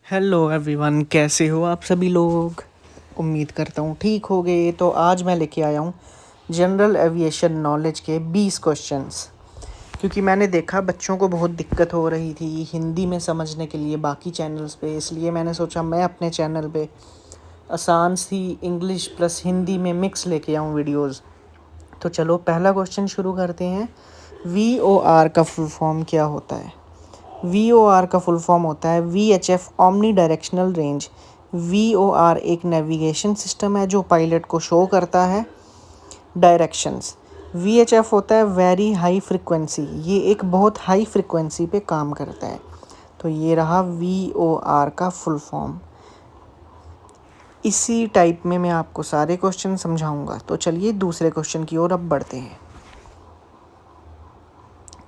Hello everyone, कैसे हो आप सभी लोग। उम्मीद करता हूँ ठीक हो गए। तो आज मैं लेके आया हूँ जनरल एविएशन नॉलेज के 20 क्वेश्चंस। क्योंकि मैंने देखा बच्चों को बहुत दिक्कत हो रही थी हिंदी में समझने के लिए बाकी चैनल्स पे, इसलिए मैंने सोचा मैं अपने चैनल पे आसान सी इंग्लिश प्लस हिंदी में मिक्स लेके आऊँ वीडियोज़। तो चलो पहला क्वेश्चन शुरू करते हैं। VOR का फुल फॉर्म क्या होता है। VOR का फुल फॉर्म होता है VHF omni directional range. VOR एक नेविगेशन सिस्टम है जो पायलट को शो करता है डायरेक्शंस। VHF होता है वेरी हाई फ्रिक्वेंसी, ये एक बहुत हाई फ्रिक्वेंसी पे काम करता है। तो ये रहा VOR का फुल फॉर्म। इसी टाइप में मैं आपको सारे क्वेश्चन समझाऊंगा। तो चलिए दूसरे क्वेश्चन की ओर अब बढ़ते हैं।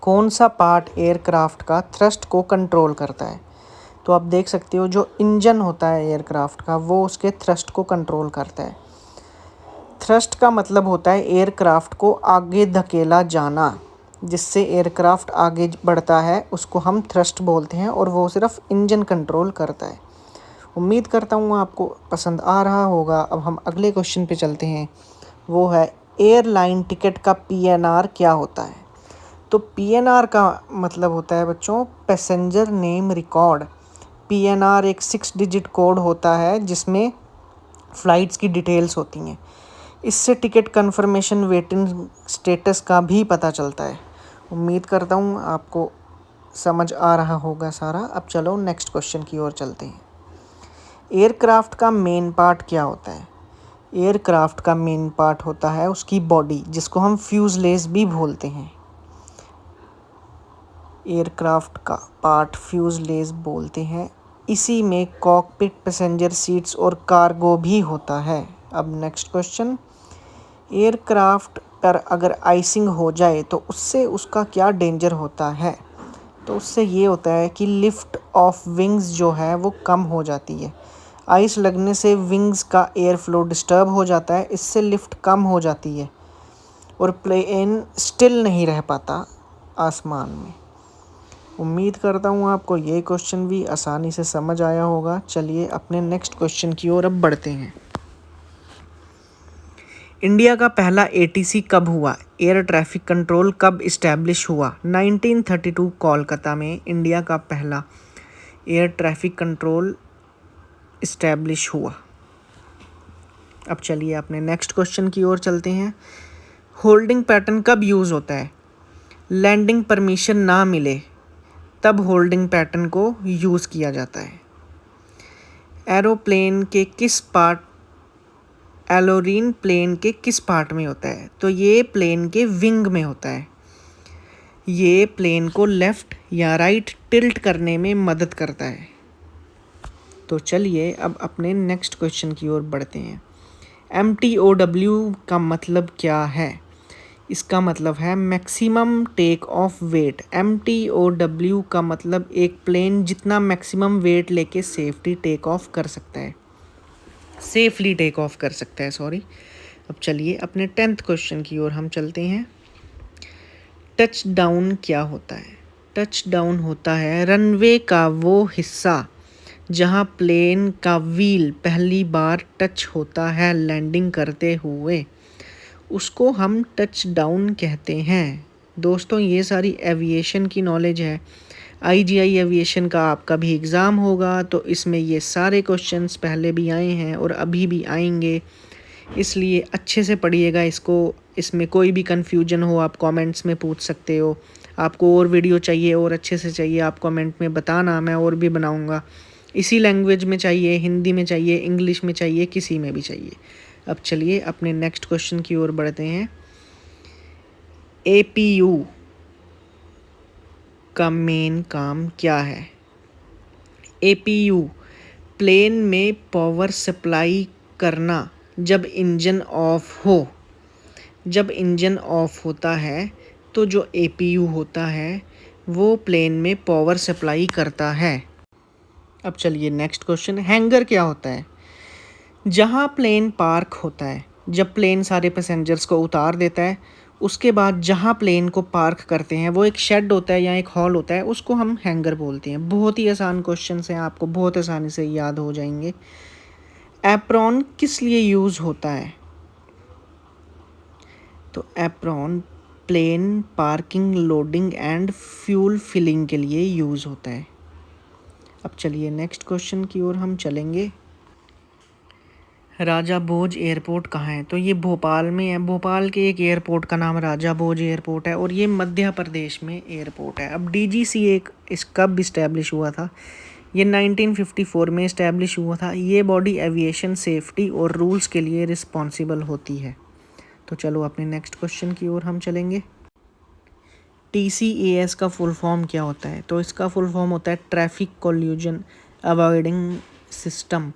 कौन सा पार्ट एयरक्राफ्ट का थ्रस्ट को कंट्रोल करता है। तो आप देख सकते हो जो इंजन होता है एयरक्राफ्ट का वो उसके थ्रस्ट को कंट्रोल करता है। थ्रस्ट का मतलब होता है एयरक्राफ्ट को आगे धकेला जाना, जिससे एयरक्राफ्ट आगे बढ़ता है उसको हम थ्रस्ट बोलते हैं, और वो सिर्फ इंजन कंट्रोल करता है। उम्मीद करता हूँ आपको पसंद आ रहा होगा। अब हम अगले क्वेश्चन पे चलते हैं। वो है एयरलाइन टिकट का PNR क्या होता है। तो PNR का मतलब होता है बच्चों पैसेंजर नेम रिकॉर्ड। PNR एक 6 डिजिट कोड होता है जिसमें फ़्लाइट्स की डिटेल्स होती हैं। इससे टिकट कंफर्मेशन वेटिंग स्टेटस का भी पता चलता है। उम्मीद करता हूँ आपको समझ आ रहा होगा सारा। अब चलो नेक्स्ट क्वेश्चन की ओर चलते हैं। एयरक्राफ्ट का मेन पार्ट क्या होता है। एयरक्राफ्ट का मेन पार्ट होता है उसकी बॉडी, जिसको हम फ्यूजलेज भी बोलते हैं। एयरक्राफ्ट का पार्ट फ्यूजलेज बोलते हैं। इसी में कॉकपिट, पैसेंजर सीट्स और कार्गो भी होता है। अब नेक्स्ट क्वेश्चन। एयरक्राफ्ट पर अगर आइसिंग हो जाए तो उससे उसका क्या डेंजर होता है। तो उससे ये होता है कि लिफ्ट ऑफ विंग्स जो है वो कम हो जाती है। आइस लगने से विंग्स का एयर फ्लो डिस्टर्ब हो जाता है, इससे लिफ्ट कम हो जाती है और प्लेन स्टिल नहीं रह पाता आसमान में। उम्मीद करता हूँ आपको ये क्वेश्चन भी आसानी से समझ आया होगा। चलिए अपने नेक्स्ट क्वेश्चन की ओर अब बढ़ते हैं। इंडिया का पहला ATC कब हुआ। एयर ट्रैफिक कंट्रोल कब इस्टेब्लिश हुआ। 1932 कोलकाता में इंडिया का पहला एयर ट्रैफिक कंट्रोल इस्टेब्लिश हुआ। अब चलिए अपने नेक्स्ट क्वेश्चन की ओर चलते हैं। होल्डिंग पैटर्न कब यूज़ होता है। लैंडिंग परमिशन ना मिले तब होल्डिंग पैटर्न को यूज़ किया जाता है। एरोप्लेन के किस पार्ट एलोरीन प्लेन के किस पार्ट में होता है। तो ये प्लेन के विंग में होता है। ये प्लेन को लेफ़्ट या राइट टिल्ट करने में मदद करता है। तो चलिए अब अपने नेक्स्ट क्वेश्चन की ओर बढ़ते हैं। MTOW का मतलब क्या है। इसका मतलब है maximum take off weight. MTOW का मतलब एक प्लेन जितना मैक्सिमम वेट लेके सेफली टेक ऑफ कर सकता है, सॉरी। अब चलिए अपने 10th क्वेश्चन की ओर हम चलते हैं। टच डाउन क्या होता है। टच डाउन होता है रनवे का वो हिस्सा जहां प्लेन का व्हील पहली बार टच होता है लैंडिंग करते हुए, उसको हम टच डाउन कहते हैं। दोस्तों ये सारी एविएशन की नॉलेज है। IGI एविएशन का आपका भी एग्ज़ाम होगा तो इसमें ये सारे क्वेश्चंस पहले भी आए हैं और अभी भी आएंगे, इसलिए अच्छे से पढ़िएगा इसको। इसमें कोई भी कन्फ्यूजन हो आप कमेंट्स में पूछ सकते हो। आपको और वीडियो चाहिए और अच्छे से चाहिए आप कमेंट में बताना, मैं और भी बनाऊंगा। इसी लैंग्वेज में चाहिए, हिंदी में चाहिए, इंग्लिश में चाहिए, किसी में भी चाहिए। अब चलिए अपने नेक्स्ट क्वेश्चन की ओर बढ़ते हैं। APU का मेन काम क्या है। APU प्लेन में पावर सप्लाई करना जब इंजन ऑफ हो। जब इंजन ऑफ होता है तो जो APU होता है वो प्लेन में पावर सप्लाई करता है। अब चलिए नेक्स्ट क्वेश्चन। हैंगर क्या होता है। जहाँ प्लेन पार्क होता है, जब प्लेन सारे पैसेंजर्स को उतार देता है उसके बाद जहाँ प्लेन को पार्क करते हैं वो एक शेड होता है या एक हॉल होता है, उसको हम हैंगर बोलते हैं। बहुत ही आसान क्वेश्चन हैं, आपको बहुत आसानी से याद हो जाएंगे। एप्रॉन किस लिए यूज़ होता है? तो apron plane parking, loading and fuel filling के लिए यूज़ होता है। अब चलिए नेक्स्ट क्वेश्चन की ओर हम चलेंगे। राजा भोज एयरपोर्ट कहाँ है? तो ये भोपाल में है। भोपाल के एक एयरपोर्ट का नाम राजा भोज एयरपोर्ट है और ये मध्य प्रदेश में एयरपोर्ट है। अब DGCA इस कब इस्टेब्लिश हुआ था? ये 1954 में इस्टेब्लिश हुआ था। ये बॉडी एविएशन सेफ्टी और रूल्स के लिए रिस्पॉन्सिबल होती है। तो चलो अपने नेक्स्ट क्वेश्चन की ओर हम चलेंगे। TCAS का फुल फॉर्म क्या होता है? तो इसका फुल फॉर्म होता है traffic collusion avoiding system.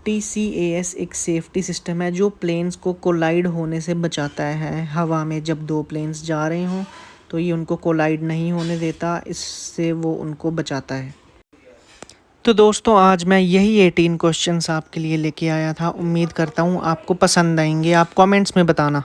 TCAS एक सेफ्टी सिस्टम है जो प्लेन्स को कोलाइड होने से बचाता है। हवा में जब दो प्लेन्स जा रहे हों तो ये उनको कोलाइड नहीं होने देता, इससे वो उनको बचाता है। तो दोस्तों आज मैं यही 18 क्वेश्चंस आपके लिए लेके आया था। उम्मीद करता हूँ आपको पसंद आएंगे। आप कमेंट्स में बताना।